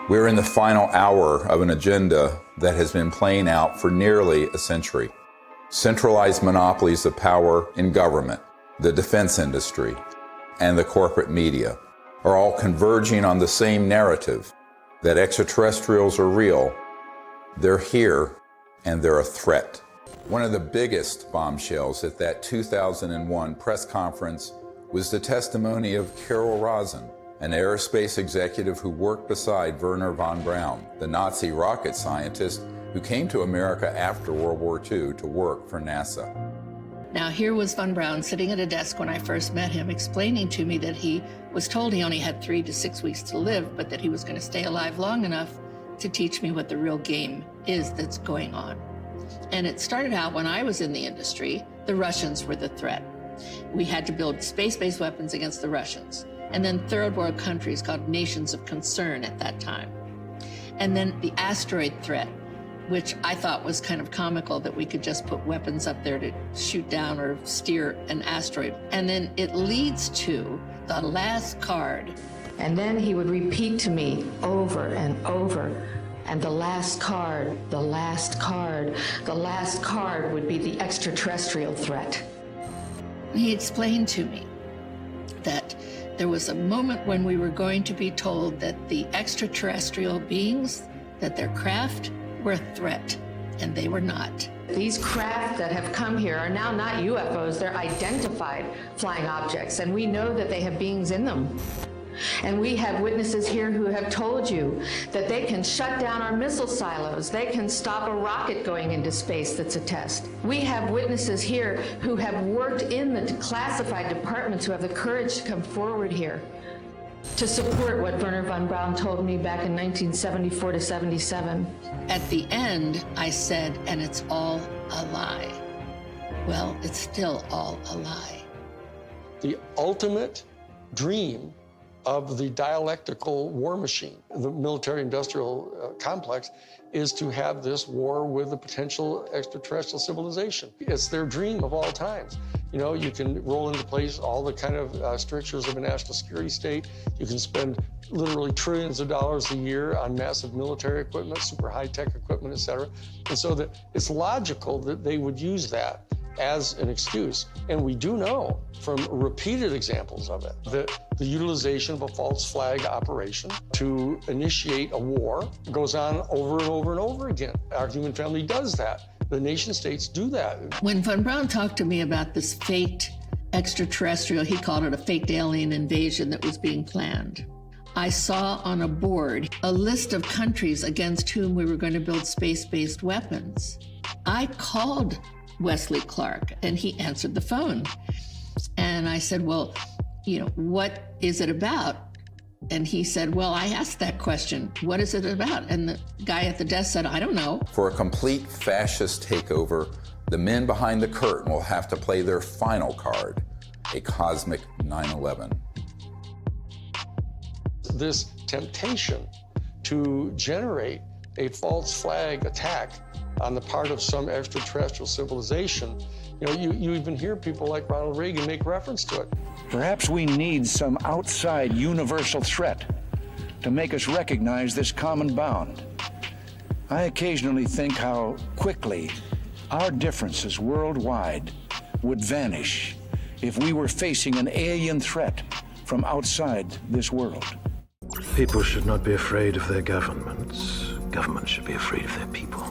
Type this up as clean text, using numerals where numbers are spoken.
We're in the final hour of an agenda that has been playing out for nearly a century. Centralized monopolies of power in government, the defense industry, and the corporate media are all converging on the same narrative that extraterrestrials are real, they're here, and they're a threat. One of the biggest bombshells at that 2001 press conference was the testimony of Carol Rosin, an aerospace executive who worked beside Wernher von Braun, the Nazi rocket scientist who came to America after World War II to work for NASA. Now here was von Braun sitting at a desk when I first met him, explaining to me that he was told he only had 3 to 6 weeks to live, but that he was going to stay alive long enough to teach me what the real game is that's going on. And it started out when I was in the industry, the Russians were the threat. We had to build space-based weapons against the Russians. And then third world countries called nations of concern at that time. And then the asteroid threat, which I thought was kind of comical that we could just put weapons up there to shoot down or steer an asteroid. And then it leads to the last card. And then he would repeat to me over and over, and the last card, the last card, the last card would be the extraterrestrial threat. He explained to me that there was a moment when we were going to be told that the extraterrestrial beings, that their craft were a threat, and they were not. These craft that have come here are now not UFOs, they're identified flying objects, and we know that they have beings in them. And we have witnesses here who have told you that they can shut down our missile silos. They can stop a rocket going into space that's a test. We have witnesses here who have worked in the classified departments who have the courage to come forward here to support what Wernher von Braun told me back in 1974 to 77. At the end, I said, and it's all a lie. Well, it's still all a lie. The ultimate dream of the dialectical war machine, the military-industrial complex, is to have this war with a potential extraterrestrial civilization. It's their dream of all times. You know, you can roll into place all the kind of strictures of a national security state. You can spend literally trillions of dollars a year on massive military equipment, super high-tech equipment, et cetera. And so that it's logical that they would use that as an excuse. And we do know from repeated examples of it that the utilization of a false flag operation to initiate a war goes on over and over and over again. Our human family does that. The nation states do that. When von Braun talked to me about this faked extraterrestrial, he called it a faked alien invasion that was being planned, I saw on a board a list of countries against whom we were going to build space-based weapons. I called Wesley Clark, and he answered the phone. And I said, well, you know, what is it about? And he said, well, I asked that question, what is it about? And the guy at the desk said, I don't know. For a complete fascist takeover, the men behind the curtain will have to play their final card, a cosmic 9/11. This temptation to generate a false flag attack on the part of some extraterrestrial civilization, you know, you even hear people like Ronald Reagan make reference to it. Perhaps we need some outside universal threat to make us recognize this common bound. I occasionally think how quickly our differences worldwide would vanish if we were facing an alien threat from outside this world. People should not be afraid of their governments. Governments should be afraid of their people.